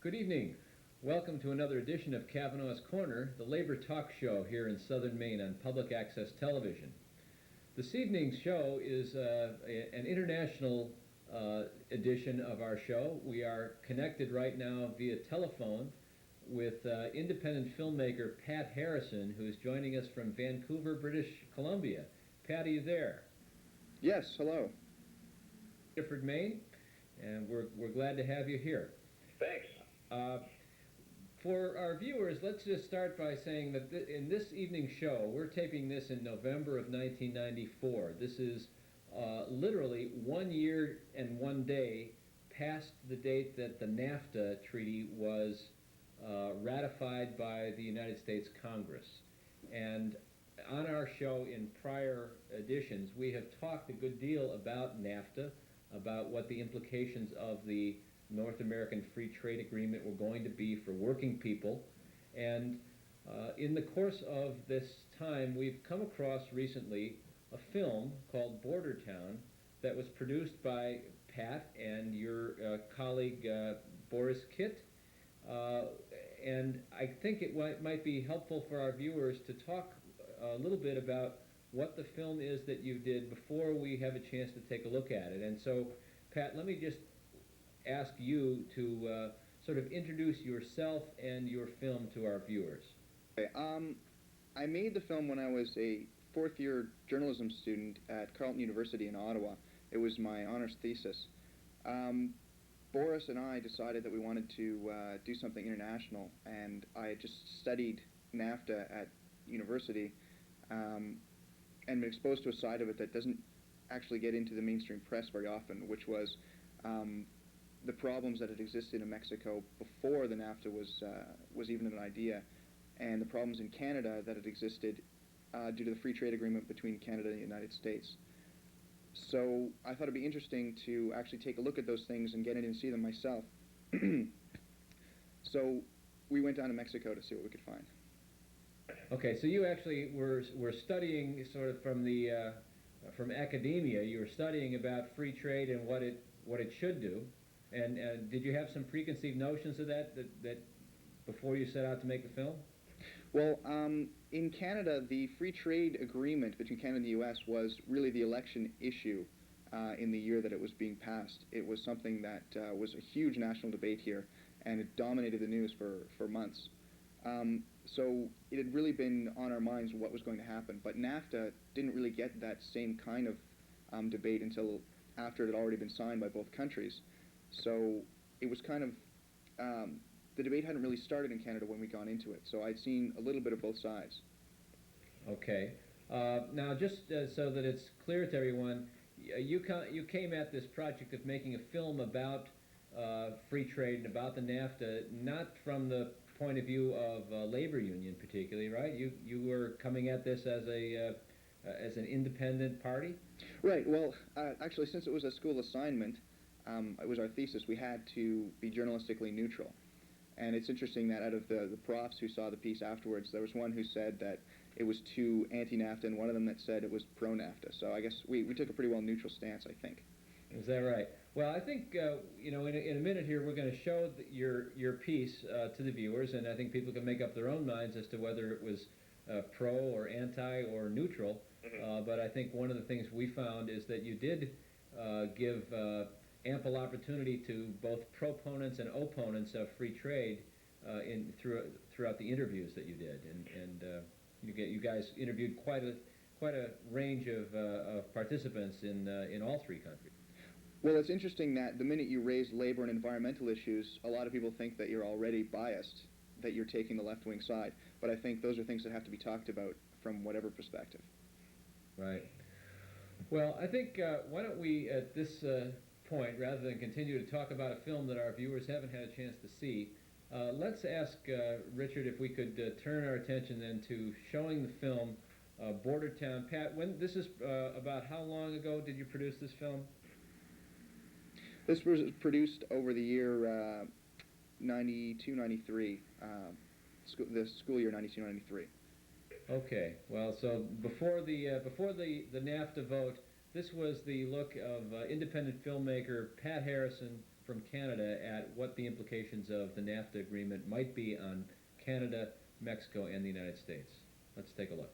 Good evening. Welcome to another edition of Cavanaugh's Corner, the labor talk show here in southern Maine on public access television. This evening's show is an international edition of our show. We are connected right now via telephone with independent filmmaker Pat Harrison, who's joining us from Vancouver, British Columbia. Pat, are you there? Yes, hello. Biddeford, Maine, and we're glad to have you here. Thanks. For our viewers, let's just start by saying that in this evening's show, we're taping this in November of 1994. This is literally 1 year and 1 day past the date that the NAFTA treaty was ratified by the United States Congress. And on our show in prior editions, we have talked a good deal about NAFTA, about what the implications of the North American Free Trade Agreement were going to be for working people. And in the course of this time, we've come across recently a film called Boardertown that was produced by Pat and your colleague Boris Kitt. And I think it might be helpful for our viewers to talk a little bit about what the film is that you did before we have a chance to take a look at it. And so, Pat, let me just ask you to sort of introduce yourself and your film to our viewers. Okay, I made the film when I was a fourth-year journalism student at Carleton University in Ottawa. It was my honors thesis. Boris and I decided that we wanted to do something international, and I had just studied NAFTA at university and been exposed to a side of it that doesn't actually get into the mainstream press very often, which was the problems that had existed in Mexico before the NAFTA was even an idea, and the problems in Canada that had existed due to the free trade agreement between Canada and the United States. So I thought it'd be interesting to actually take a look at those things and get in and see them myself. So we went down to Mexico to see what we could find. Okay, so you actually were studying sort of from academia. You were studying about free trade and what it should do. And did you have some preconceived notions of that before you set out to make the film? Well, in Canada, the free trade agreement between Canada and the U.S. was really the election issue in the year that it was being passed. It was something that was a huge national debate here, and it dominated the news for months. So it had really been on our minds what was going to happen. But NAFTA didn't really get that same kind of debate until after it had already been signed by both countries. So it was kind of, the debate hadn't really started in Canada when we got into it. So I'd seen a little bit of both sides. Okay. Now, just so that it's clear to everyone, you came at this project of making a film about free trade and about the NAFTA, not from the point of view of a labor union particularly, right? You were coming at this as an independent party? Right. Well, actually, since it was a school assignment, it was our thesis, we had to be journalistically neutral. And it's interesting that out of the profs who saw the piece afterwards, there was one who said that it was too anti-NAFTA and one of them that said it was pro-NAFTA. So I guess we took a pretty well neutral stance, I think. Is that right? Well, I think, in a minute here we're going to show your piece to the viewers, and I think people can make up their own minds as to whether it was pro or anti or neutral. But I think one of the things we found is that you did give ample opportunity to both proponents and opponents of free trade throughout the interviews that you did, and you guys interviewed quite a range of participants in all three countries. Well, it's interesting that the minute you raise labor and environmental issues, a lot of people think that you're already biased, that you're taking the left-wing side. But I think those are things that have to be talked about from whatever perspective. Right. Well, I think why don't we, at this point, rather than continue to talk about a film that our viewers haven't had a chance to see, let's ask Richard if we could turn our attention then to showing the film Boardertown. Pat, this is about how long ago did you produce this film? This was produced over the year 92-93, the school year 92-93. Okay, well, so before the NAFTA vote, this was the look of independent filmmaker Pat Harrison from Canada at what the implications of the NAFTA agreement might be on Canada, Mexico, and the United States. Let's take a look.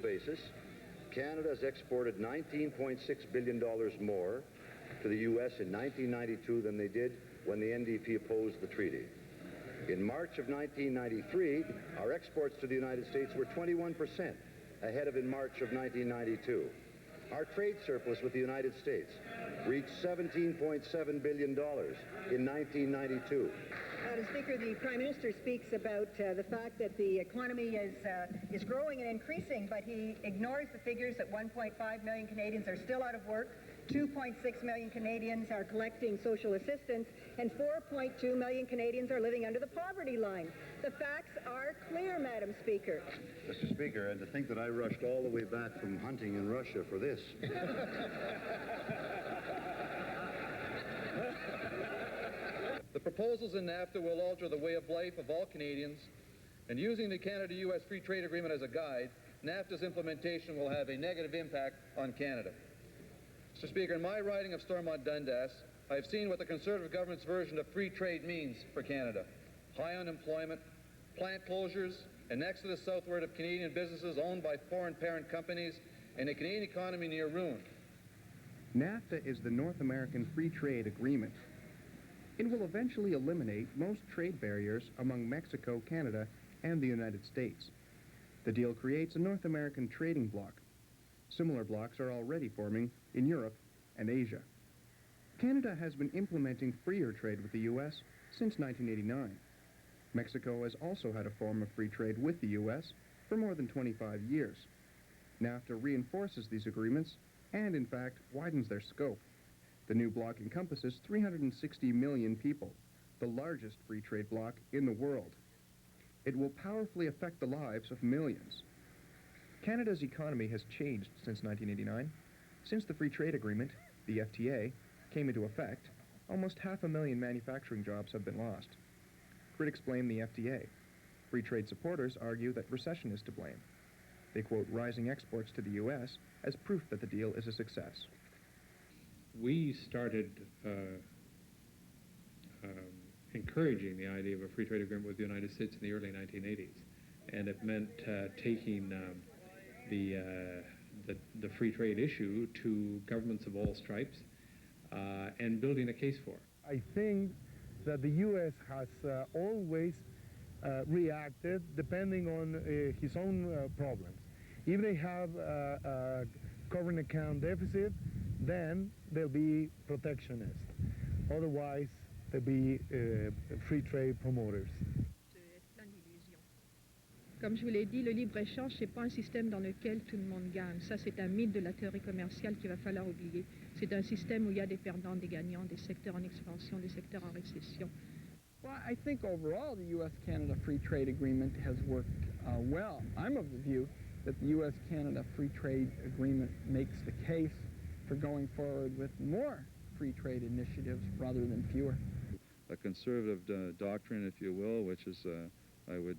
Basis, Canada has exported $19.6 billion more to the U.S. in 1992 than they did when the NDP opposed the treaty. In March of 1993, our exports to the United States were 21% ahead of in March of 1992. Our trade surplus with the United States reached $17.7 billion in 1992. Madam Speaker, the Prime Minister speaks about the fact that the economy is growing and increasing, but he ignores the figures that 1.5 million Canadians are still out of work, 2.6 million Canadians are collecting social assistance, and 4.2 million Canadians are living under the poverty line. The facts are clear, Madam Speaker. Mr. Speaker, and to think that I rushed all the way back from hunting in Russia for this. The proposals in NAFTA will alter the way of life of all Canadians, and using the Canada-U.S. Free Trade Agreement as a guide, NAFTA's implementation will have a negative impact on Canada. Mr. Speaker, in my riding of Stormont-Dundas, I have seen what the Conservative government's version of free trade means for Canada. High unemployment, plant closures, an exodus southward of Canadian businesses owned by foreign parent companies, and a Canadian economy near ruin. NAFTA is the North American Free Trade Agreement. It will eventually eliminate most trade barriers among Mexico, Canada, and the United States. The deal creates a North American trading bloc. Similar blocs are already forming in Europe and Asia. Canada has been implementing freer trade with the U.S. since 1989. Mexico has also had a form of free trade with the U.S. for more than 25 years. NAFTA reinforces these agreements and, in fact, widens their scope. The new bloc encompasses 360 million people, the largest free trade bloc in the world. It will powerfully affect the lives of millions. Canada's economy has changed since 1989. Since the Free Trade Agreement, the FTA, came into effect, almost 500,000 manufacturing jobs have been lost. Critics blame the FTA. Free trade supporters argue that recession is to blame. They quote rising exports to the U.S. as proof that the deal is a success. We started encouraging the idea of a free trade agreement with the United States in the early 1980s. and it meant taking the free trade issue to governments of all stripes and building a case for it. I think that the U.S. has always reacted depending on his own problems. If they have a current account deficit, then they'll be protectionist. Otherwise, they'll be free trade promoters. Comme je vous l'ai dit, le libre-échange, ce n'est pas un système dans lequel tout le monde gagne. Ça, c'est un mythe de la théorie commerciale qu'il va falloir oublier. C'est un système où il y a des perdants, des gagnants, des secteurs en expansion, des secteurs en récession. Well, I think overall the U.S.-Canada Free Trade Agreement has worked well. I'm of the view that the U.S.-Canada Free Trade Agreement makes the case for going forward with more free trade initiatives rather than fewer. A conservative doctrine, if you will, which is I would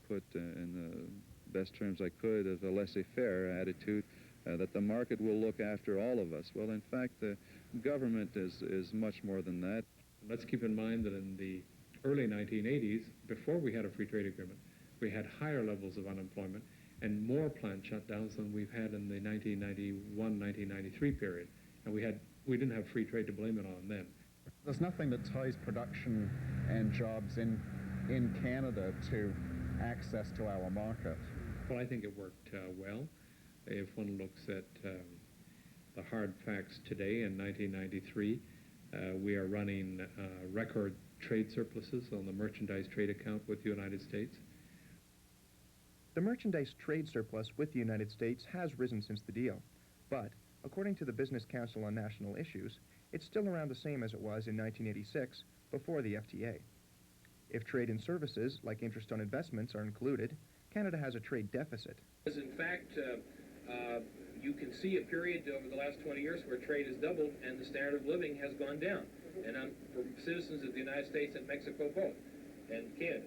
put in the best terms I could of a laissez-faire attitude, that the market will look after all of us. Well, in fact, the government is much more than that. Let's keep in mind that in the early 1980s, before we had a free trade agreement, we had higher levels of unemployment and more plant shutdowns than we've had in the 1991-1993 period. And we didn't have free trade to blame it on then. There's nothing that ties production and jobs in Canada to access to our market. Well, I think it worked well. If one looks at the hard facts today in 1993, we are running record trade surpluses on the merchandise trade account with the United States. The merchandise trade surplus with the United States has risen since the deal, but according to the Business Council on National Issues, it's still around the same as it was in 1986, before the FTA. If trade and services, like interest on investments, are included, Canada has a trade deficit. In fact, you can see a period over the last 20 years where trade has doubled and the standard of living has gone down. And for citizens of the United States and Mexico both, and Canada.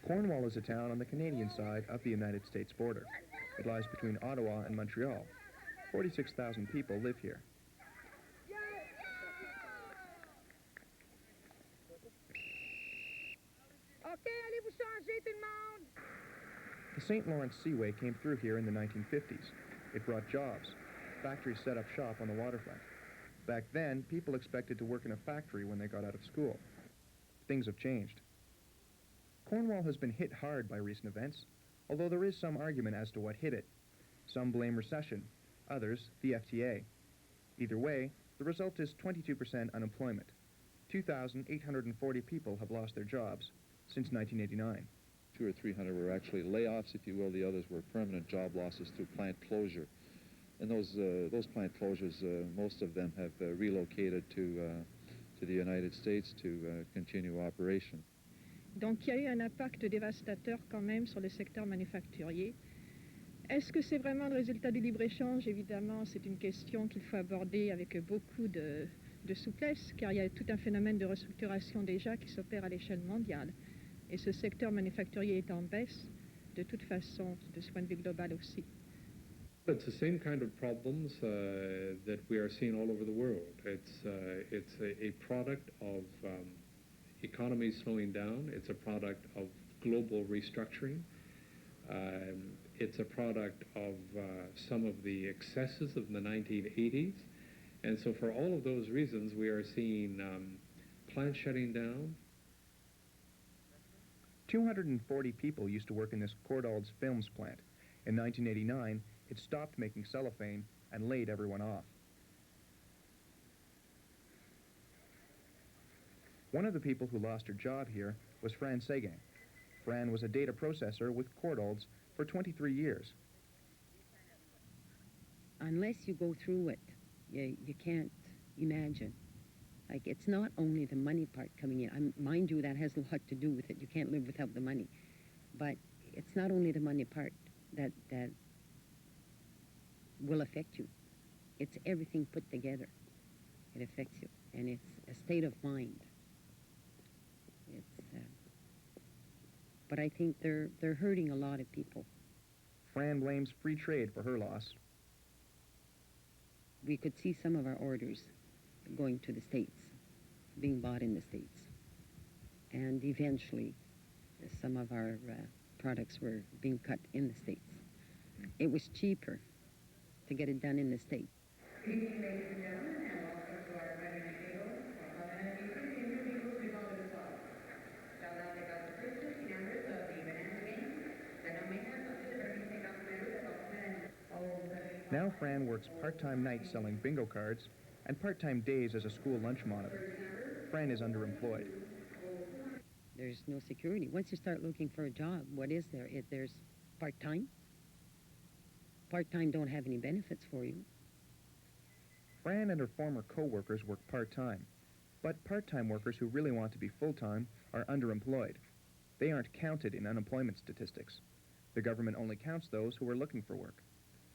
Cornwall is a town on the Canadian side of the United States border. It lies between Ottawa and Montreal. 46,000 people live here. The St. Lawrence Seaway came through here in the 1950s. It brought jobs. Factories set up shop on the waterfront. Back then, people expected to work in a factory when they got out of school. Things have changed. Cornwall has been hit hard by recent events, although there is some argument as to what hit it. Some blame recession, others the FTA. Either way, the result is 22% unemployment. 2,840 people have lost their jobs since 1989. 200 or 300 were actually layoffs, if you will. The others were permanent job losses through plant closure. And those plant closures, most of them have relocated to the United States to continue operation. Donc il y a eu un impact dévastateur quand même sur le secteur manufacturier. Est-ce que c'est vraiment le résultat du libre-échange? Évidemment, c'est une question qu'il faut aborder avec beaucoup de souplesse, car il y a tout un phénomène de restructuration déjà qui s'opère à l'échelle mondiale. Et ce secteur manufacturier est en baisse, de toute façon, de ce point de vue global aussi. It's the same kind of problems that we are seeing all over the world. It's a product of economies slowing down. It's a product of global restructuring. It's a product of some of the excesses of the 1980s. And so for all of those reasons, we are seeing plants shutting down. 240 people used to work in this Cordald's films plant. In 1989, it stopped making cellophane and laid everyone off. One of the people who lost her job here was Fran Seguin. Fran was a data processor with Cordald's for 23 years. Unless you go through it, you can't imagine. Like, it's not only the money part coming in. Mind you, that has a lot to do with it. You can't live without the money. But it's not only the money part that will affect you. It's everything put together. It affects you, and it's a state of mind. But I think they're hurting a lot of people. Fran blames free trade for her loss. We could see some of our orders going to the States, being bought in the States. And eventually, some of our products were being cut in the States. It was cheaper to get it done in the States. Now Fran works part-time nights selling bingo cards and part-time days as a school lunch monitor. Fran is underemployed. There's no security. Once you start looking for a job, what is there? There's part-time. Part-time don't have any benefits for you. Fran and her former co-workers work part-time, but part-time workers who really want to be full-time are underemployed. They aren't counted in unemployment statistics. The government only counts those who are looking for work.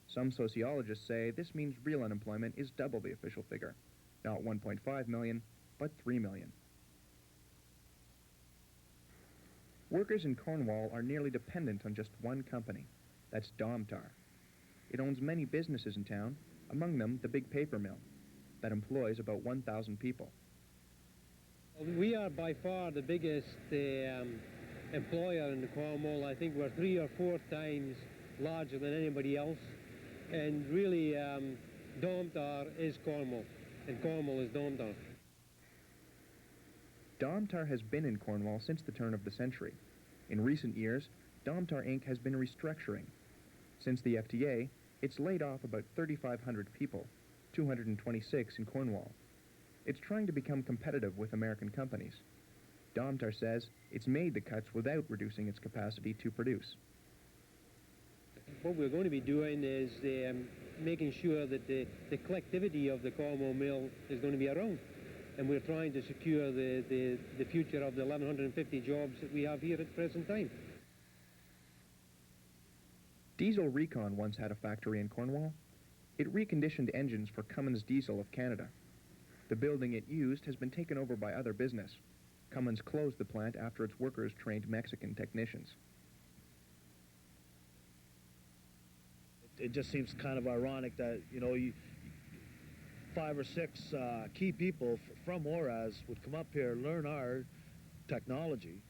Some sociologists say this means real unemployment is double the official figure. Not 1.5 million, but 3 million. Workers in Cornwall are nearly dependent on just one company. That's Domtar. It owns many businesses in town, among them the big paper mill, that employs about 1,000 people. We are by far the biggest employer in Cornwall. I think we're 3 or 4 times larger than anybody else. And really, Domtar is Cornwall, and Cornwall is Domtar. Domtar has been in Cornwall since the turn of the century. In recent years, Domtar Inc. has been restructuring. Since the FTA, it's laid off about 3,500 people, 226 in Cornwall. It's trying to become competitive with American companies. Domtar says it's made the cuts without reducing its capacity to produce. What we're going to be doing is making sure that the collectivity of the Cornwall mill is going to be around. And we're trying to secure the future of the 1,150 jobs that we have here at the present time. Diesel Recon once had a factory in Cornwall. It reconditioned engines for Cummins Diesel of Canada. The building it used has been taken over by other business. Cummins closed the plant after its workers trained Mexican technicians. It just seems kind of ironic that, 5 or 6 key people from ORAS would come up here, learn our technology,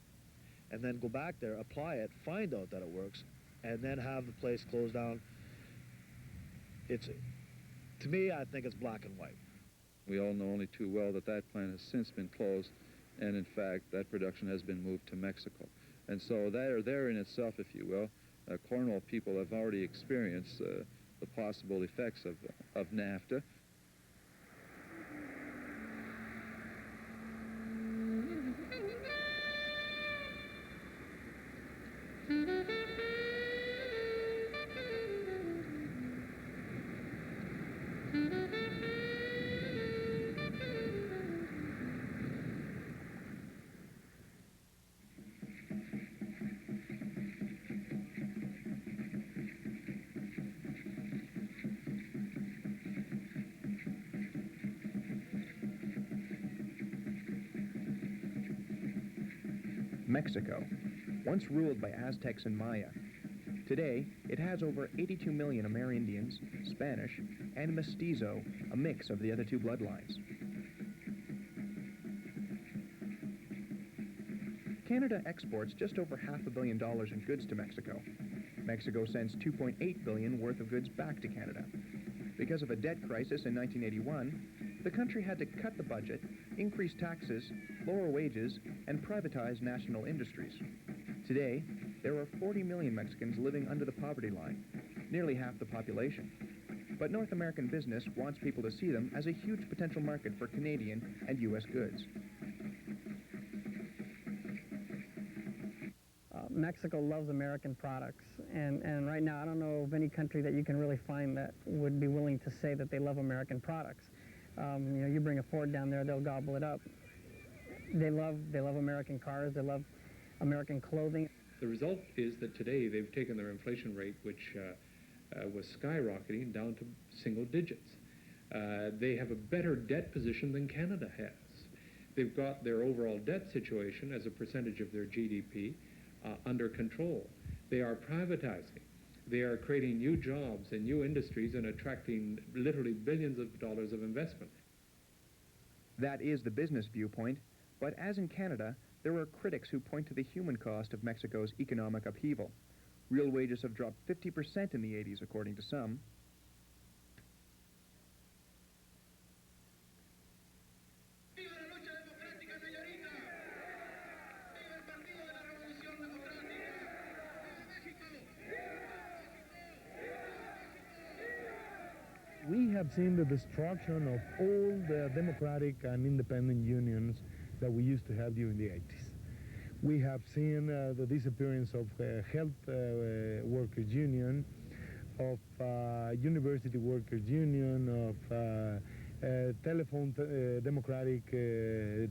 and then go back there, apply it, find out that it works, and then have the place closed down. To me, I think it's black and white. We all know only too well that that plant has since been closed, and in fact, that production has been moved to Mexico. And so there in itself, if you will, Cornwall people have already experienced the possible effects of NAFTA. Mexico, once ruled by Aztecs and Maya. Today, it has over 82 million Amerindians, Spanish, and Mestizo, a mix of the other two bloodlines. Canada exports just over $500 million in goods to Mexico. Mexico sends $2.8 billion worth of goods back to Canada. Because of a debt crisis in 1981, the country had to cut the budget, increase taxes, lower wages, and privatize national industries. Today, there are 40 million Mexicans living under the poverty line, nearly half the population. But North American business wants people to see them as a huge potential market for Canadian and U.S. goods. Mexico loves American products, and right now I don't know of any country that you can really find that would be willing to say that they love American products. You bring a Ford down there, they'll gobble it up. They love American cars, they love American clothing. The result is that today they've taken their inflation rate, which was skyrocketing down to single digits. They have a better debt position than Canada has. They've got their overall debt situation as a percentage of their GDP under control. They are privatizing. They are creating new jobs and new industries and attracting literally billions of dollars of investment. That is the business viewpoint, but as in Canada, there are critics who point to the human cost of Mexico's economic upheaval. Real wages have dropped 50% in the 80s, according to some. We have seen the destruction of all the democratic and independent unions that we used to have during the 80s. We have seen the disappearance of health workers union, of university workers union, of telephone democratic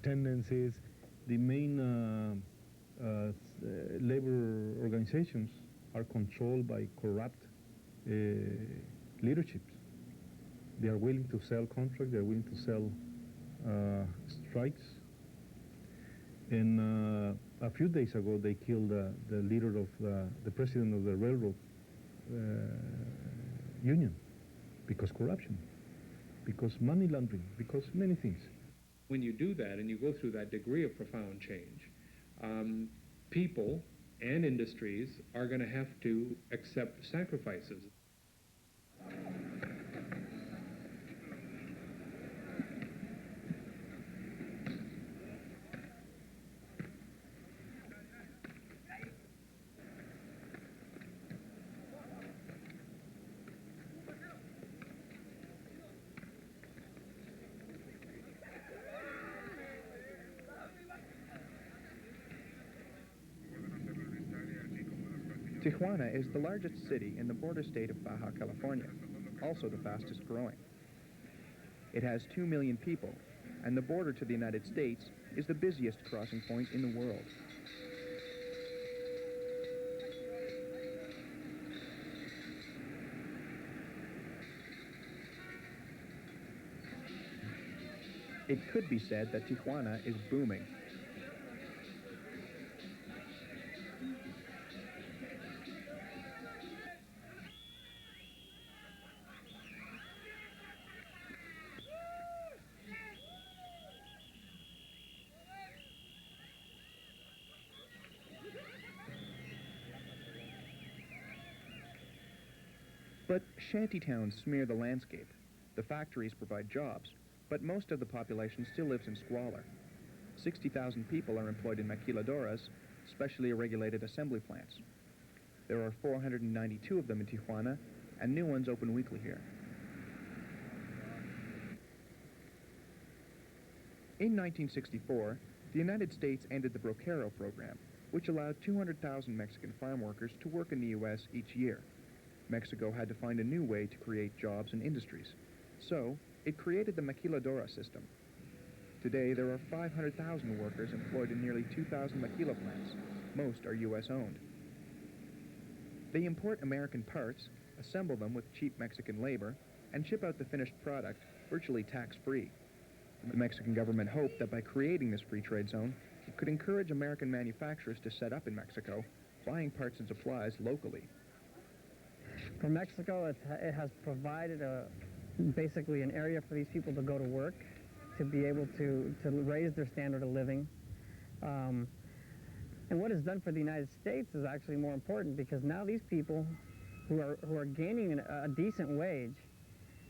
tendencies. The main labor organizations are controlled by corrupt leaderships. They are willing to sell contracts, they are willing to sell strikes. And a few days ago, they killed the leader of the president of the railroad union because corruption, because money laundering, because many things. When you do that and you go through that degree of profound change, people and industries are going to have to accept sacrifices. Tijuana is the largest city in the border state of Baja California, also the fastest growing. It has 2 million people, and the border to the United States is the busiest crossing point in the world. It could be said that Tijuana is booming. But shantytowns smear the landscape. The factories provide jobs, but most of the population still lives in squalor. 60,000 people are employed in maquiladoras, specially regulated assembly plants. There are 492 of them in Tijuana, and new ones open weekly here. In 1964, the United States ended the Brocaro program, which allowed 200,000 Mexican farm workers to work in the U.S. each year. Mexico had to find a new way to create jobs and industries. So, it created the maquiladora system. Today, there are 500,000 workers employed in nearly 2,000 maquila plants. Most are U.S. owned. They import American parts, assemble them with cheap Mexican labor, and ship out the finished product virtually tax-free. The Mexican government hoped that by creating this free trade zone, it could encourage American manufacturers to set up in Mexico, buying parts and supplies locally. For Mexico, it has provided basically an area for these people to go to work, to be able to raise their standard of living. And what it's done for the United States is actually more important, because now these people who are gaining a decent wage,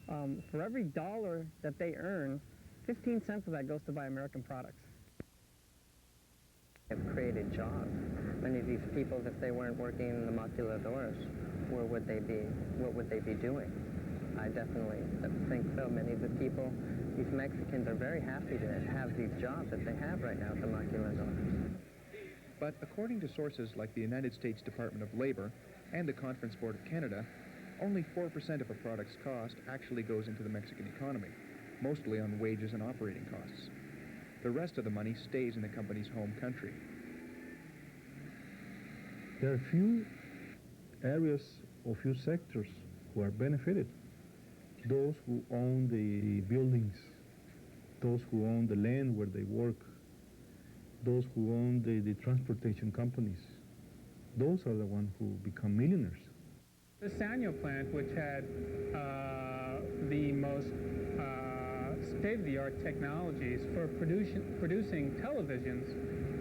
for every dollar that they earn, 15 cents of that goes to buy American products. Have created jobs. Many of these people, if they weren't working in the maquiladoras, where would they be? What would they be doing? I definitely think so. Many of the people, these Mexicans, are very happy to have these jobs that they have right now at the maquiladoras. But according to sources like the United States Department of Labor and the Conference Board of Canada, only 4% of a product's cost actually goes into the Mexican economy, mostly on wages and operating costs. The rest of the money stays in the company's home country. There are few areas or few sectors who are benefited. Those who own the buildings, those who own the land where they work, those who own the transportation companies. Those are the ones who become millionaires. The Sanyo plant, which had the most state-of-the-art technologies for producing televisions,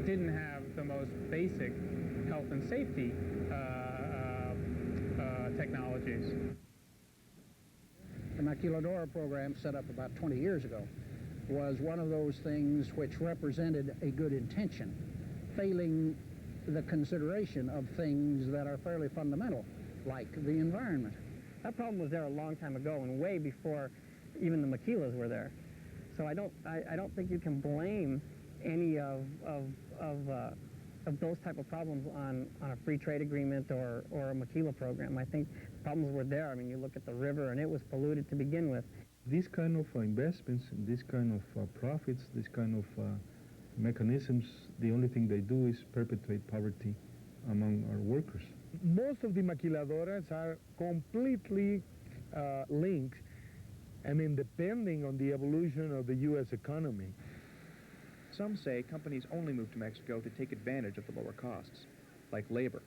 didn't have the most basic health and safety technologies. The maquiladora program, set up about 20 years ago, was one of those things which represented a good intention, failing the consideration of things that are fairly fundamental, like the environment. That problem was there a long time ago and way before even the maquilas were there. So I don't think you can blame any of those type of problems on a free trade agreement or a maquila program. I think problems were there. I mean, you look at the river and it was polluted to begin with. These kind of investments, and this kind of profits, this kind of mechanisms, the only thing they do is perpetuate poverty among our workers. Most of the maquiladoras are completely linked and independent on the evolution of the U.S. economy. Some say companies only move to Mexico to take advantage of the lower costs, like labor.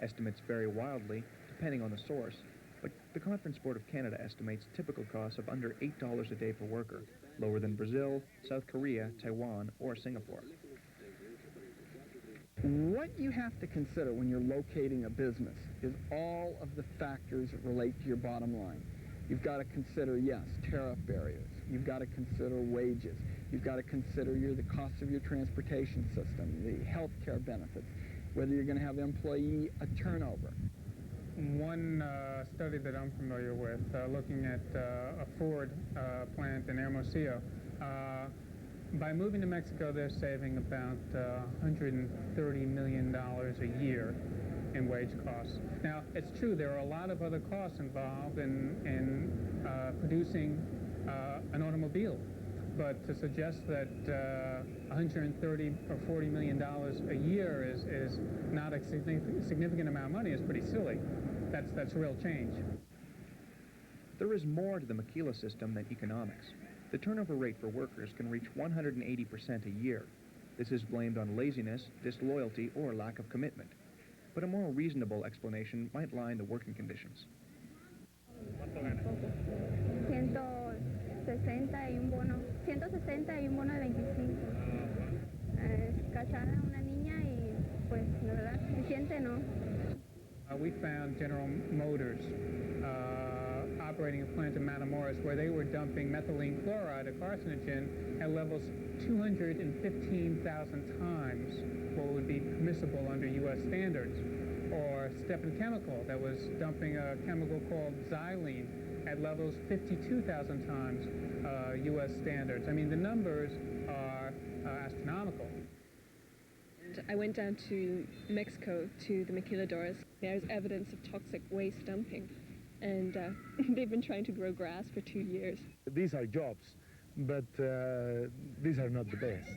Estimates vary wildly, depending on the source, but the Conference Board of Canada estimates typical costs of under $8 a day per worker, lower than Brazil, South Korea, Taiwan, or Singapore. What you have to consider when you're locating a business is all of the factors that relate to your bottom line. You've got to consider, yes, tariff barriers. You've got to consider wages. You've got to consider the cost of your transportation system, the health care benefits, whether you're going to have employee turnover. One study that I'm familiar with, looking at a Ford plant in Hermosillo, by moving to Mexico, they're saving about $130 million a year in wage costs. Now, it's true there are a lot of other costs involved in producing an automobile, but to suggest that $130 or $40 million a year is not a significant amount of money is pretty silly. That's real change. There is more to the maquila system than economics. The turnover rate for workers can reach 180% a year. This is blamed on laziness, disloyalty, or lack of commitment. But a more reasonable explanation might lie in the working conditions. 161 bono de 25. Casar a una niña y pues la verdad suficiente no. We found General Motors operating a plant in Matamoros where they were dumping methylene chloride, a carcinogen, at levels 215,000 times what would be permissible under U.S. standards. Or Stepan Chemical that was dumping a chemical called xylene at levels 52,000 times U.S. standards. I mean, the numbers are astronomical. I went down to Mexico to the maquiladoras. There's evidence of toxic waste dumping, and they've been trying to grow grass for 2 years. These are jobs, but these are not the best.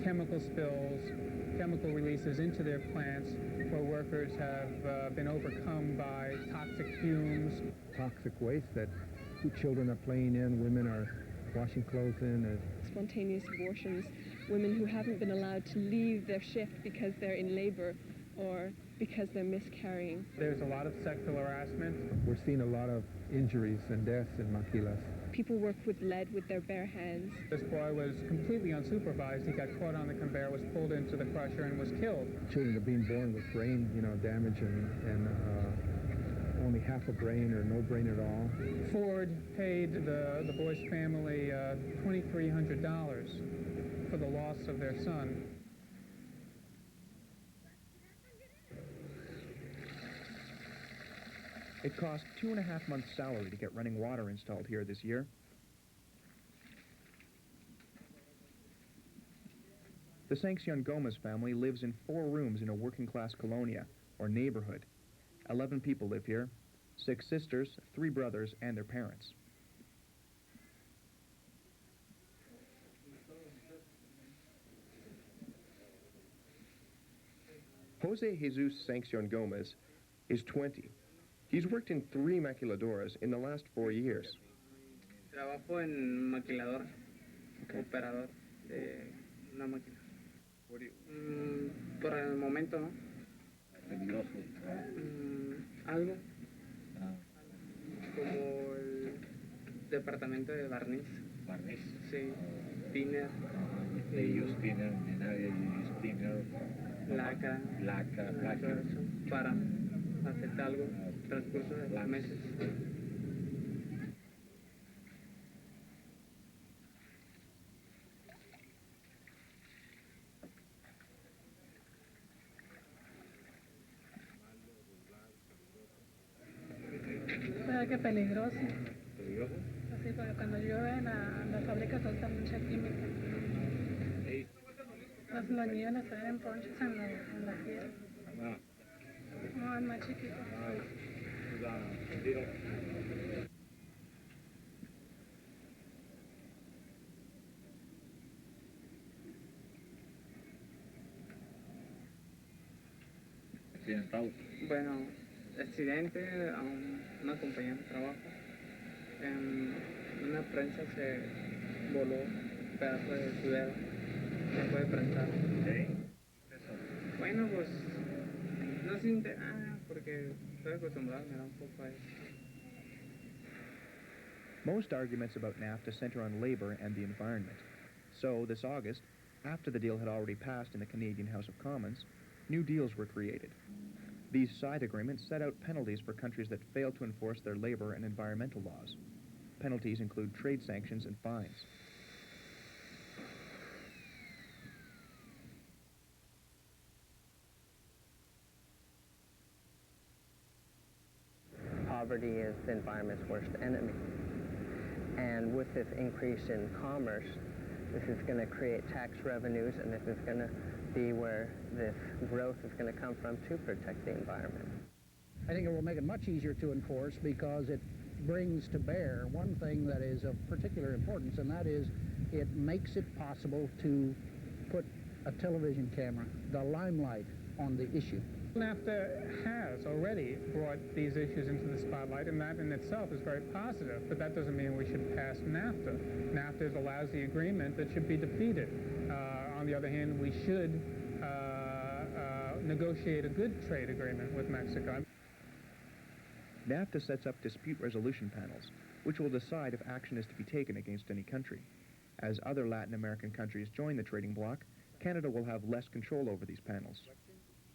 Chemical spills, chemical releases into their plants where workers have been overcome by toxic fumes. Toxic waste that children are playing in, women are washing clothes in. Spontaneous abortions, women who haven't been allowed to leave their shift because they're in labor or because they're miscarrying. There's a lot of sexual harassment. We're seeing a lot of injuries and deaths in maquilas. People work with lead with their bare hands. This boy was completely unsupervised. He got caught on the conveyor, was pulled into the crusher, and was killed. Children are being born with brain, damage and only half a brain or no brain at all. Ford paid the boy's family $2,300 for the loss of their son. It cost 2.5 months' salary to get running water installed here this year. The Sanction Gomez family lives in 4 rooms in a working-class colonia, or neighborhood. 11 people live here, 6 sisters, 3 brothers, and their parents. Jose Jesus Sanction Gomez is 20. He's worked in 3 maquiladoras in the last 4 years. Trabajo en maquiladora, operador de una máquina. Por el momento, ¿no? Peligroso. Algo. Como el departamento de barniz. ¿Barniz? Sí. Thinner. Ellos thinner, thinner. Laca. Para hacer algo transcurso de los meses. Qué peligroso. ¿Peligroso? Así, porque cuando llueve la fábrica suelta mucha química. Los niños les traen ponches en la piel. No, es más chiquito. ¿Accidentado? Bueno, accidente a una compañía de trabajo. Una prensa se voló un pedazo de su dedo. Se puede prensar. Bueno, pues no siente nada porque estoy acostumbrado, me da un poco a eso. Most arguments about NAFTA center on labor and the environment. So, this August, after the deal had already passed in the Canadian House of Commons, new deals were created. These side agreements set out penalties for countries that fail to enforce their labor and environmental laws. Penalties include trade sanctions and fines. Poverty is the environment's worst enemy. And with this increase in commerce, this is going to create tax revenues, and this is going to be where this growth is going to come from to protect the environment. I think it will make it much easier to enforce because it brings to bear one thing that is of particular importance, and that is it makes it possible to put a television camera, the limelight, on the issue. NAFTA has already brought these issues into the spotlight, and that in itself is very positive, but that doesn't mean we should pass NAFTA. NAFTA is a lousy agreement that should be defeated. On the other hand, we should negotiate a good trade agreement with Mexico. NAFTA sets up dispute resolution panels, which will decide if action is to be taken against any country. As other Latin American countries join the trading bloc, Canada will have less control over these panels.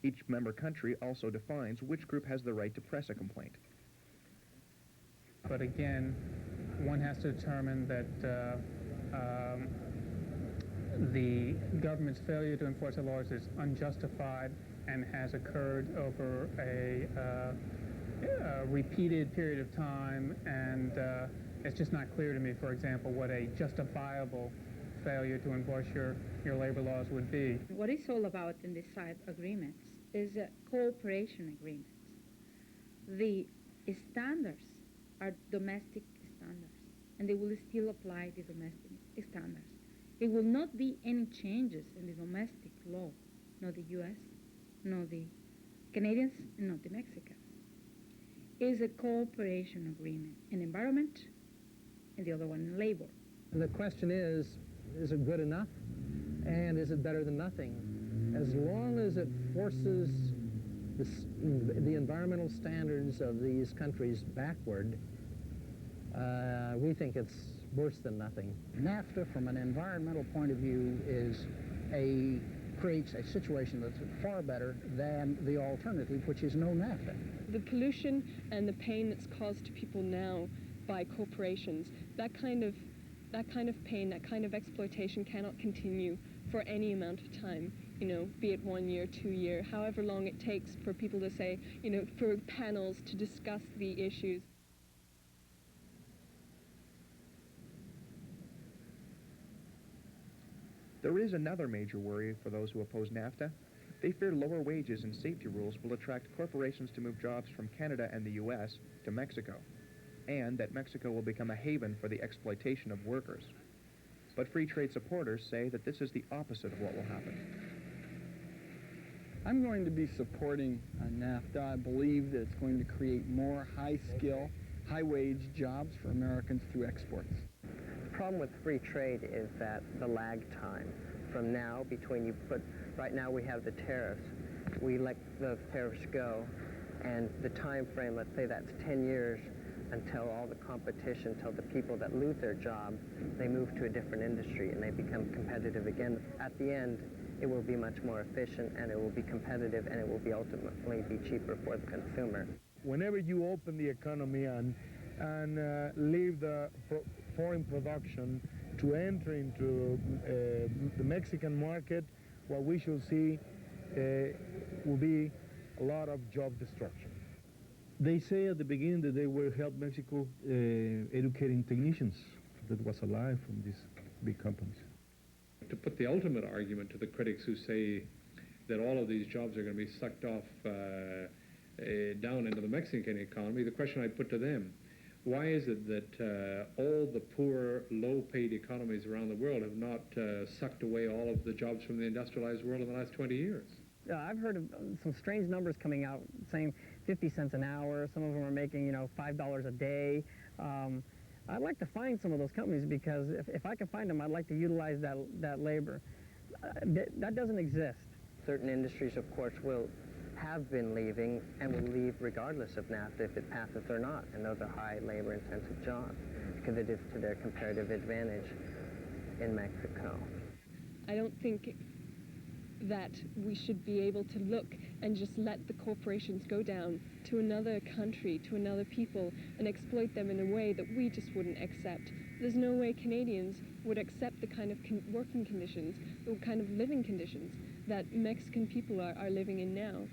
Each member country also defines which group has the right to press a complaint. But again, one has to determine that the government's failure to enforce the laws is unjustified and has occurred over a repeated period of time, and it's just not clear to me, for example, what a justifiable failure to enforce your labor laws would be. What it's all about in these side agreements is cooperation agreements. The standards are domestic standards, and they will still apply the domestic standards. It will not be any changes in the domestic law, not the U.S., not the Canadians, and not the Mexicans. It is a cooperation agreement in environment, and the other one in labor. And the question is it good enough? And is it better than nothing? As long as it forces the environmental standards of these countries backward, we think it's worse than nothing. NAFTA, from an environmental point of view, creates a situation that's far better than the alternative, which is no NAFTA. The pollution and the pain that's caused to people now by corporations, that kind of pain, that kind of exploitation cannot continue for any amount of time, be it 1 year, 2 years, however long it takes for people to say, for panels to discuss the issues. There is another major worry for those who oppose NAFTA. They fear lower wages and safety rules will attract corporations to move jobs from Canada and the U.S. to Mexico, and that Mexico will become a haven for the exploitation of workers. But free trade supporters say that this is the opposite of what will happen. I'm going to be supporting NAFTA. I believe that it's going to create more high-skill, high-wage jobs for Americans through exports. The problem with free trade is that the lag time from now between right now we have the tariffs. We let the tariffs go, and the time frame, let's say that's 10 years until all the competition, until the people that lose their job, they move to a different industry and they become competitive again. At the end, it will be much more efficient and it will be competitive and it will be ultimately be cheaper for the consumer. Whenever you open the economy and leave the foreign production to enter into the Mexican market, what we should see will be a lot of job destruction. They say at the beginning that they will help Mexico educating technicians that was alive from these big companies. To put the ultimate argument to the critics who say that all of these jobs are going to be sucked off down into the Mexican economy, the question I put to them, why is it that all the poor, low-paid economies around the world have not sucked away all of the jobs from the industrialized world in the last 20 years? I've heard of some strange numbers coming out saying 50 cents an hour. Some of them are making, $5 a day. I'd like to find some of those companies because if I can find them, I'd like to utilize that labor. That doesn't exist. Certain industries, of course, have been leaving and will leave regardless of NAFTA if it passes or not. And those are high labor-intensive jobs because it is to their comparative advantage in Mexico. I don't think that we should be able to look and just let the corporations go down to another country, to another people, and exploit them in a way that we just wouldn't accept. There's no way Canadians would accept the kind of working conditions, the kind of living conditions that Mexican people are living in now.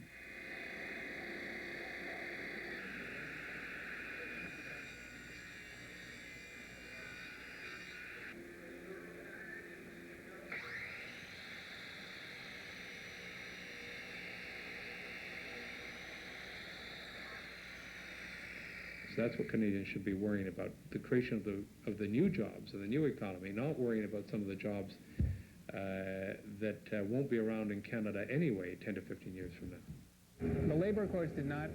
So that's what Canadians should be worrying about, the creation of the new jobs, of the new economy, not worrying about some of the jobs that won't be around in Canada anyway 10 to 15 years from now. The labor courts did not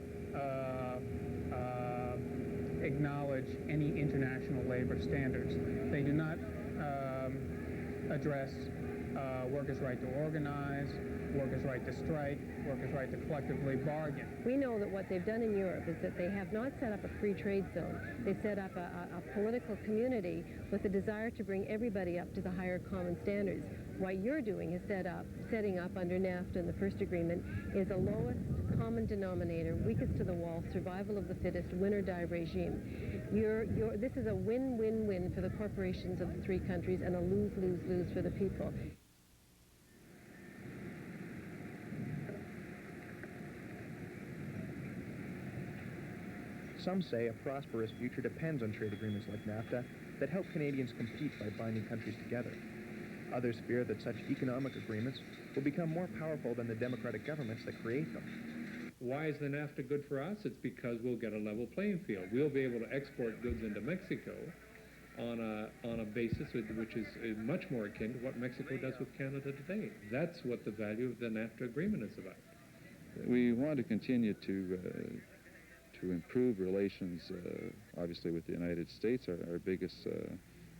acknowledge any international labor standards. They do not address workers' right to organize, workers' right to strike, workers' right to collectively bargain. We know that what they've done in Europe is that they have not set up a free trade zone. They set up a political community with a desire to bring everybody up to the higher common standards. What you're doing is setting up under NAFTA and the first agreement is a lowest common denominator, weakest to the wall, survival of the fittest, win or die regime. This is a win-win-win for the corporations of the three countries and a lose-lose-lose for the people. Some say a prosperous future depends on trade agreements like NAFTA that help Canadians compete by binding countries together. Others fear that such economic agreements will become more powerful than the democratic governments that create them. Why is the NAFTA good for us? It's because we'll get a level playing field. We'll be able to export goods into Mexico on a basis which is much more akin to what Mexico does with Canada today. That's what the value of the NAFTA agreement is about. We want to continue to improve relations, obviously with the United States, our biggest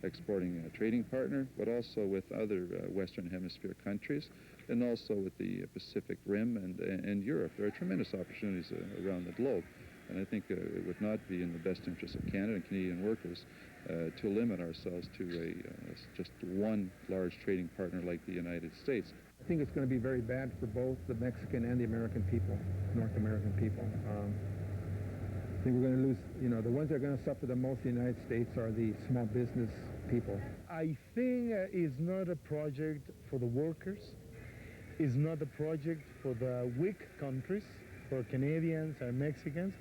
exporting trading partner, but also with other Western Hemisphere countries, and also with the Pacific Rim and Europe. There are tremendous opportunities around the globe, and I think it would not be in the best interest of Canada and Canadian workers to limit ourselves to just one large trading partner like the United States. I think it's going to be very bad for both the Mexican and the American people, North American people. I think we're going to lose, the ones that are going to suffer the most in the United States are the small business people. I think it's not a project for the workers. It's not a project for the weak countries, for Canadians and Mexicans.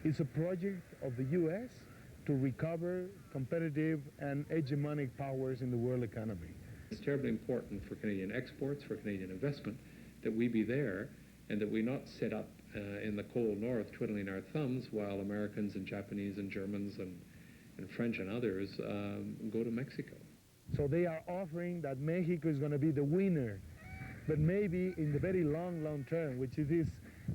It's a project of the U.S. to recover competitive and hegemonic powers in the world economy. It's terribly important for Canadian exports, for Canadian investment, that we be there and that we not sit up in the cold north twiddling our thumbs while Americans and Japanese and Germans and French and others go to Mexico. So they are offering that Mexico is going to be the winner but maybe in the very long term, which it is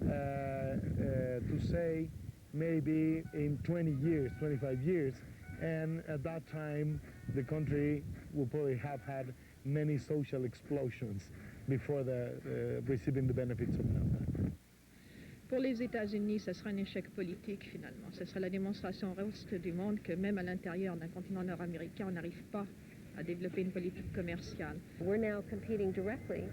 to say maybe in 20 years, 25 years, and at that time the country will probably have had many social explosions before receiving the benefits of NAFTA. Pour les États-Unis, ce sera un échec politique finalement. Ce sera la démonstration au reste du monde que même à l'intérieur d'un continent nord-américain, on n'arrive pas à développer une politique commerciale. We're now competing directly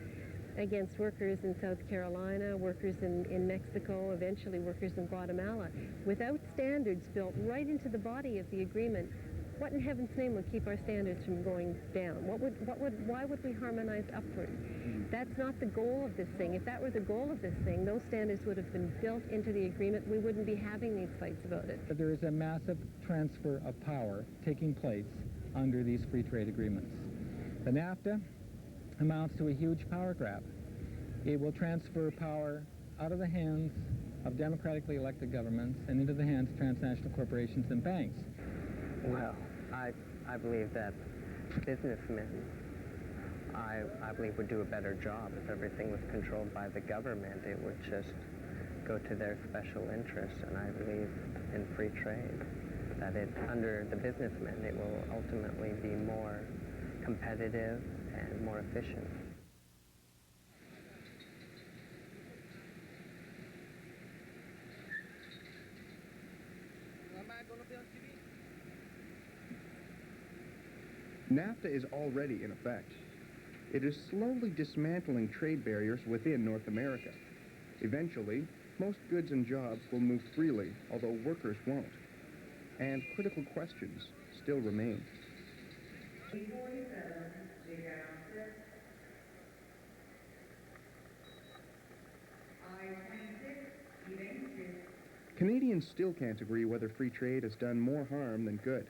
against workers in South Carolina, workers in Mexico, eventually workers in Guatemala. Without standards built right into the body of the agreement, what in heaven's name would keep our standards from going down? Why would we harmonize upward? That's not the goal of this thing. If that were the goal of this thing, those standards would have been built into the agreement. We wouldn't be having these fights about it. There is a massive transfer of power taking place under these free trade agreements. The NAFTA amounts to a huge power grab. It will transfer power out of the hands of democratically elected governments and into the hands of transnational corporations and banks. Well, I believe that businessmen, I believe would do a better job if everything was controlled by the government. It would just go to their special interests, and I believe in free trade, that under the businessmen, it will ultimately be more competitive and more efficient. NAFTA is already in effect. It is slowly dismantling trade barriers within North America. Eventually, most goods and jobs will move freely, although workers won't. And critical questions still remain. Canadians still can't agree whether free trade has done more harm than good.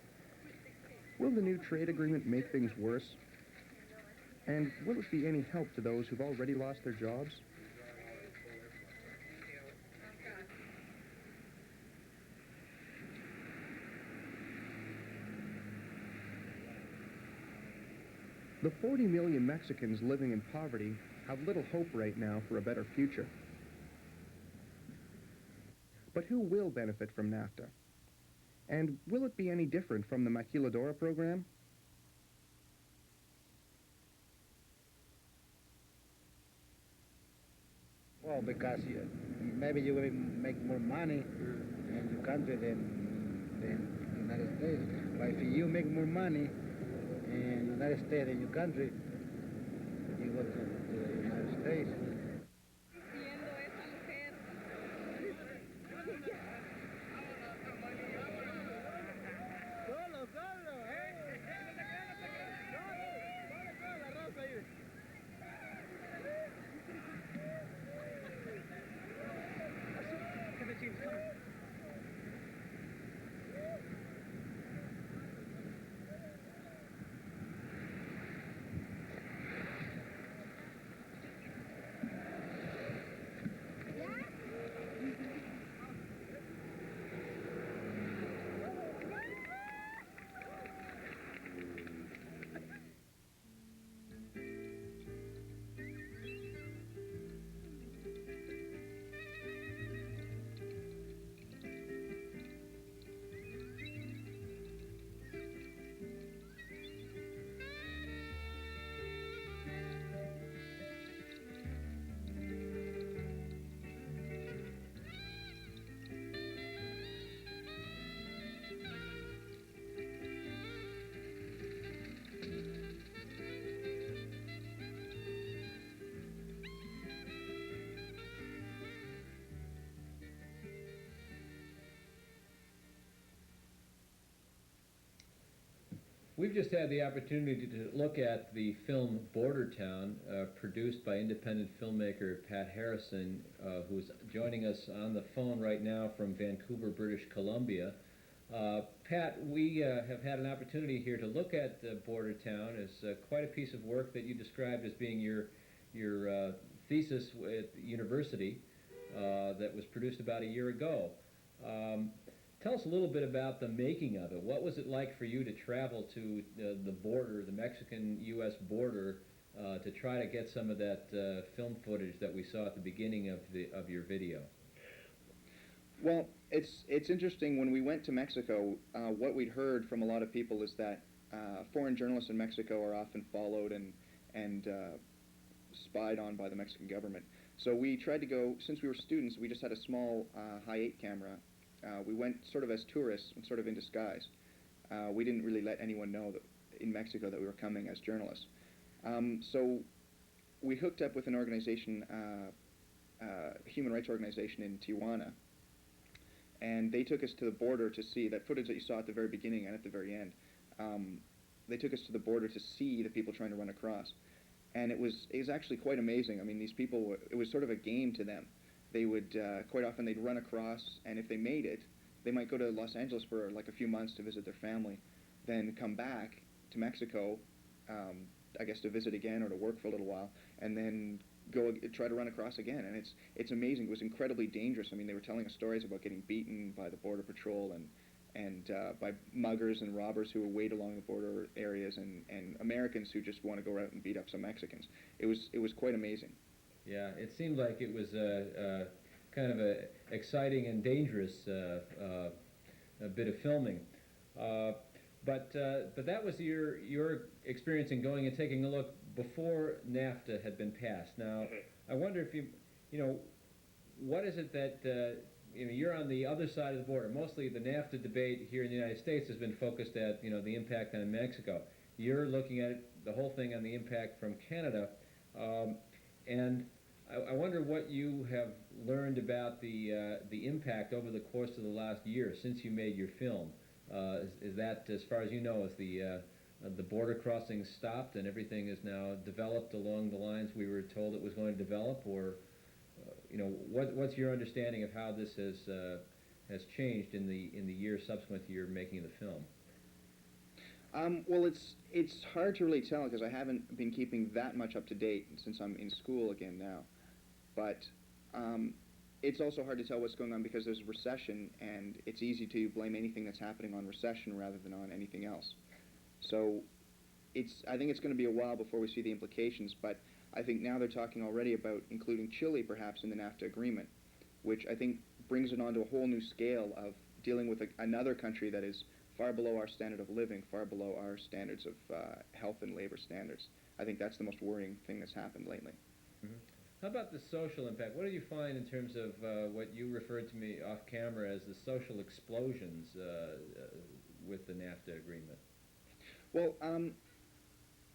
Will the new trade agreement make things worse? And will it be any help to those who've already lost their jobs? The 40 million Mexicans living in poverty have little hope right now for a better future. But who will benefit from NAFTA? And will it be any different from the Maquiladora program? Well, because maybe you will make more money in your country than the United States. But if you make more money in the United States than your country, you go to the United States. We've just had the opportunity to look at the film Boardertown, produced by independent filmmaker Pat Harrison, who's joining us on the phone right now from Vancouver, British Columbia. Pat, we have had an opportunity here to look at Boardertown. It's quite a piece of work that you described as being your thesis at the university that was produced about a year ago. Tell us a little bit about the making of it. What was it like for you to travel to the border, the Mexican-U.S. border, to try to get some of that film footage that we saw at the beginning of your video? Well, it's interesting. When we went to Mexico, what we'd heard from a lot of people is that foreign journalists in Mexico are often followed and spied on by the Mexican government. So we tried to go, since we were students, we just had a small high-8 camera. We went sort of as tourists and sort of in disguise. We didn't really let anyone know that in Mexico that we were coming as journalists. So we hooked up with an organization, human rights organization in Tijuana, and they took us to the border to see that footage that you saw at the very beginning and at the very end. They took us to the border to see the people trying to run across. And it was actually quite amazing. I mean, these people, it was sort of a game to them. They would, quite often they'd run across, and if they made it, they might go to Los Angeles for like a few months to visit their family, then come back to Mexico, I guess to visit again or to work for a little while, and then go try to run across again. And it's amazing. It was incredibly dangerous. I mean, they were telling us stories about getting beaten by the Border Patrol and by muggers and robbers who would wait along the border areas, and Americans who just want to go out and beat up some Mexicans. It was quite amazing. Yeah, it seemed like it was kind of a exciting and dangerous a bit of filming. But that was your experience in going and taking a look before NAFTA had been passed. Now, I wonder if you know, what is it that you're on the other side of the border. Mostly the NAFTA debate here in the United States has been focused at the impact on Mexico. You're looking at the whole thing on the impact from Canada, and I wonder what you have learned about the impact over the course of the last year since you made your film. Is that, as far as you know, is the border crossing stopped and everything is now developed along the lines we were told it was going to develop, or what's your understanding of how this has changed in the years subsequent to your making the film? Well, it's hard to really tell because I haven't been keeping that much up to date since I'm in school again now. But it's also hard to tell what's going on because there's a recession, and it's easy to blame anything that's happening on recession rather than on anything else. So I think it's going to be a while before we see the implications, but I think now they're talking already about including Chile perhaps in the NAFTA agreement, which I think brings it onto a whole new scale of dealing with another country that is far below our standard of living, far below our standards of health and labor standards. I think that's the most worrying thing that's happened lately. Mm-hmm. How about the social impact? What did you find in terms of what you referred to me off camera as the social explosions with the NAFTA agreement? Well,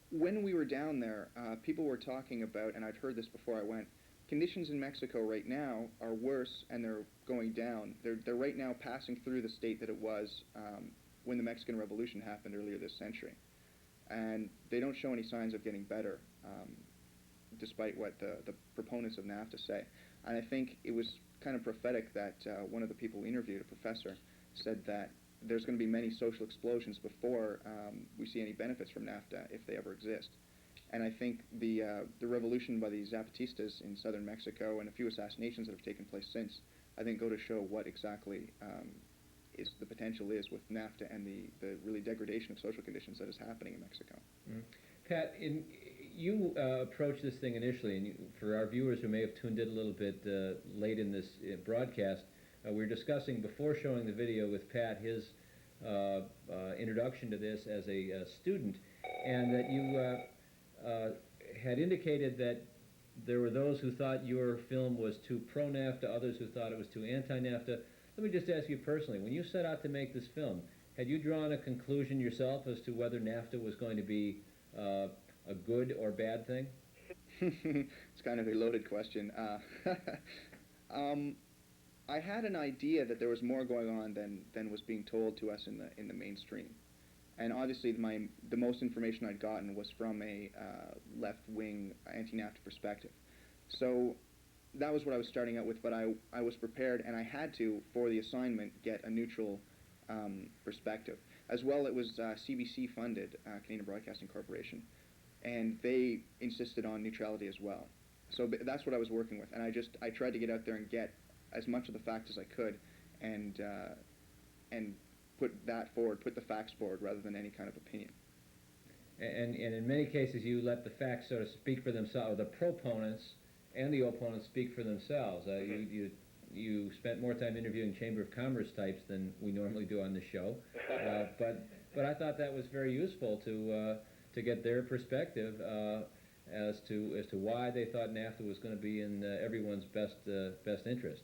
when we were down there, people were talking about, and I'd heard this before I went, conditions in Mexico right now are worse and they're going down. They're right now passing through the state that it was when the Mexican Revolution happened earlier this century. And they don't show any signs of getting better, despite what the proponents of NAFTA say. And I think it was kind of prophetic that one of the people we interviewed, a professor, said that there's going to be many social explosions before we see any benefits from NAFTA, if they ever exist. And I think the revolution by the Zapatistas in southern Mexico and a few assassinations that have taken place since, I think go to show what exactly the potential is with NAFTA and the really degradation of social conditions that is happening in Mexico. Mm-hmm. Pat, you approached this thing initially, and for our viewers who may have tuned in a little bit late in this broadcast, we were discussing before showing the video with Pat his introduction to this as a student, and that you had indicated that there were those who thought your film was too pro-NAFTA, others who thought it was too anti-NAFTA. Let me just ask you personally, when you set out to make this film, had you drawn a conclusion yourself as to whether NAFTA was going to be a good or bad thing? It's kind of a loaded question. I had an idea that there was more going on than was being told to us in the mainstream. And obviously the most information I'd gotten was from a left-wing anti-NAFTA perspective. So that was what I was starting out with, but I was prepared, and I had to, for the assignment, get a neutral perspective. As well, it was CBC funded, Canadian Broadcasting Corporation, and they insisted on neutrality as well. So that's what I was working with, and I tried to get out there and get as much of the facts as I could, and put that forward, put the facts forward rather than any kind of opinion. And in many cases, you let the facts sort of speak for themselves. The proponents and the opponents speak for themselves. You spent more time interviewing Chamber of Commerce types than we normally do on the show, but I thought that was very useful to get their perspective as to why they thought NAFTA was going to be in everyone's best interest.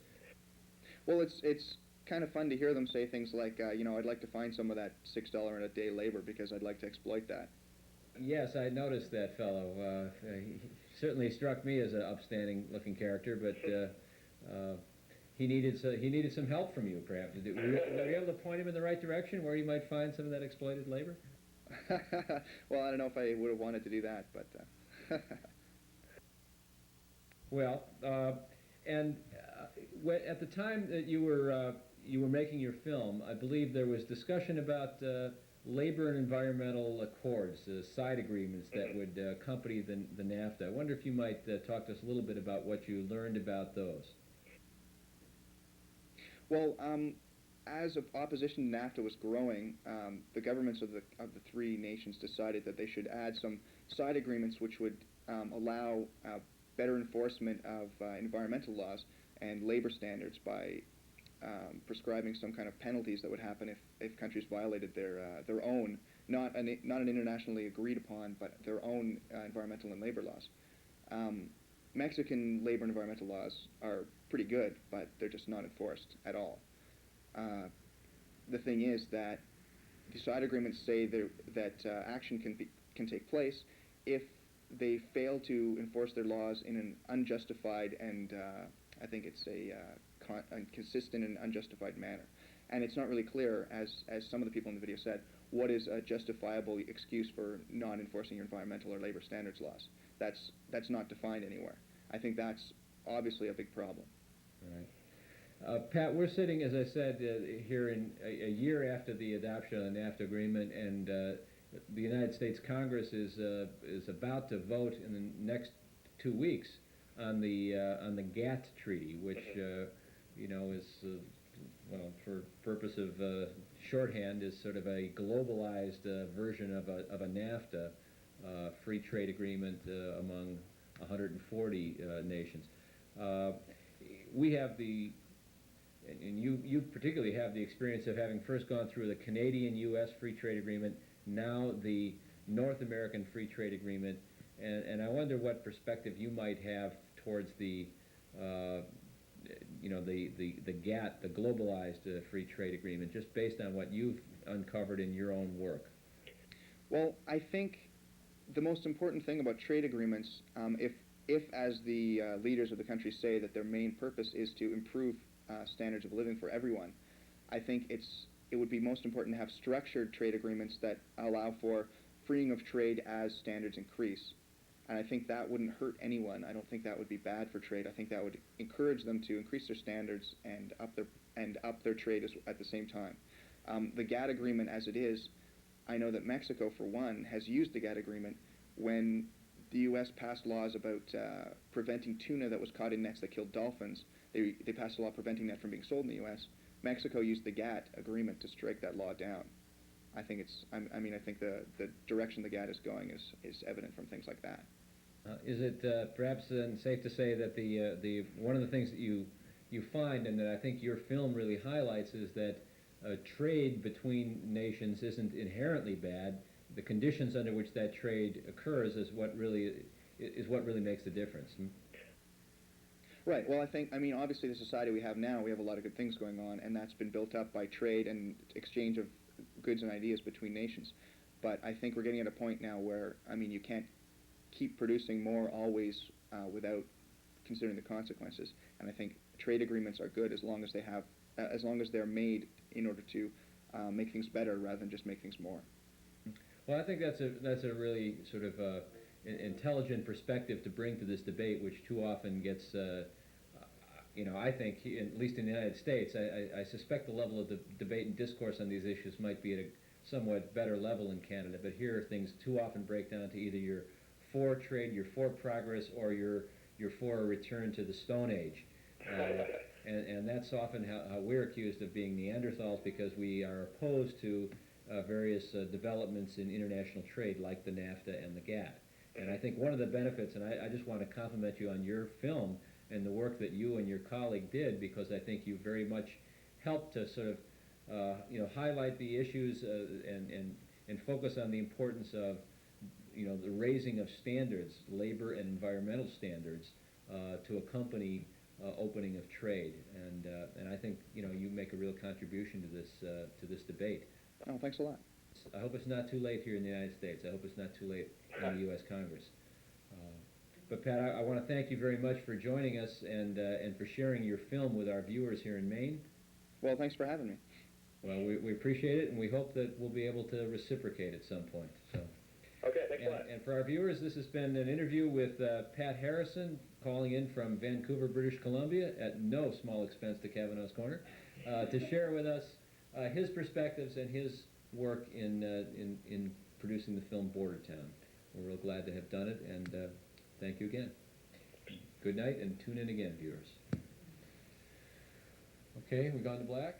Well, it's kind of fun to hear them say things like, I'd like to find some of that $6 a day labor because I'd like to exploit that. Yes, I noticed that fellow. He certainly struck me as an upstanding-looking character, but he needed some help from you, perhaps. Were you able to point him in the right direction where he might find some of that exploited labor? Well, I don't know if I would have wanted to do that, but... Well, at the time that you were making your film, I believe there was discussion about labor and environmental accords, side agreements that would accompany the NAFTA. I wonder if you might talk to us a little bit about what you learned about those. Well, as opposition to NAFTA was growing, the governments of the three nations decided that they should add some side agreements which would allow better enforcement of environmental laws and labor standards by prescribing some kind of penalties that would happen if countries violated their own, not an internationally agreed upon, but their own environmental and labor laws. Mexican labor and environmental laws are pretty good, but they're just not enforced at all. The thing is that the side agreements say that action can take place if they fail to enforce their laws in an unjustified and I think it's a consistent and unjustified manner. And it's not really clear, as some of the people in the video said, what is a justifiable excuse for not enforcing your environmental or labor standards laws. That's not defined anywhere. I think that's obviously a big problem. Right. Pat, we're sitting, as I said, here in a year after the adoption of the NAFTA agreement, and the United States Congress is about to vote in the next 2 weeks on the GATT treaty, which is well, for purpose of shorthand, is sort of a globalized version of a NAFTA free trade agreement among 140 nations. We have and you particularly have the experience of having first gone through the Canadian-U.S. free trade agreement, now the North American free trade agreement, and I wonder what perspective you might have towards the GATT, the globalized free trade agreement, just based on what you've uncovered in your own work. Well, I think the most important thing about trade agreements, if as the leaders of the country say that their main purpose is to improve standards of living for everyone, I think it would be most important to have structured trade agreements that allow for freeing of trade as standards increase. And I think that wouldn't hurt anyone. I don't think that would be bad for trade. I think that would encourage them to increase their standards and up their trade at the same time. The GATT agreement as it is, I know that Mexico, for one, has used the GATT agreement when the U.S. passed laws about preventing tuna that was caught in nets that killed dolphins. They passed a law preventing that from being sold in the U.S. Mexico used the GATT agreement to strike that law down. I think I think the direction the GATT is going is evident from things like that. Is it perhaps then safe to say that the one of the things that you find, and that I think your film really highlights, is that trade between nations isn't inherently bad. The conditions under which that trade occurs is what really makes the difference. Right. Well, obviously the society we have now, we have a lot of good things going on, and that's been built up by trade and exchange of goods and ideas between nations. But I think we're getting at a point now where, you can't keep producing more always without considering the consequences. And I think trade agreements are good as long as they're made in order to make things better rather than just make things more. Well, I think that's a really sort of intelligent perspective to bring to this debate, which too often gets, I think, at least in the United States, I suspect the level of the debate and discourse on these issues might be at a somewhat better level in Canada, but here things too often break down to either you're for trade, you're for progress, or you're for a return to the Stone Age. And that's often how we're accused of being Neanderthals, because we are opposed to various developments in international trade like the NAFTA and the GATT. And I think one of the benefits, and I just want to compliment you on your film and the work that you and your colleague did, because I think you very much helped to sort of highlight the issues and focus on the importance of the raising of standards, labor and environmental standards, to accompany opening of trade. And I think you make a real contribution to this debate. Oh, thanks a lot. I hope it's not too late here in the United States. I hope it's not too late in the U.S. Congress. But Pat, I want to thank you very much for joining us and for sharing your film with our viewers here in Maine. Well, thanks for having me. Well, we appreciate it, and we hope that we'll be able to reciprocate at some point. So. Okay, thanks a lot. And for our viewers, this has been an interview with Pat Harrison, calling in from Vancouver, British Columbia, at no small expense to Cavanaugh's Corner, to share with us his perspectives and his work in producing the film Boardertown. We're real glad to have done it, and thank you again. Good night, and tune in again, viewers. Okay, we've gone to black.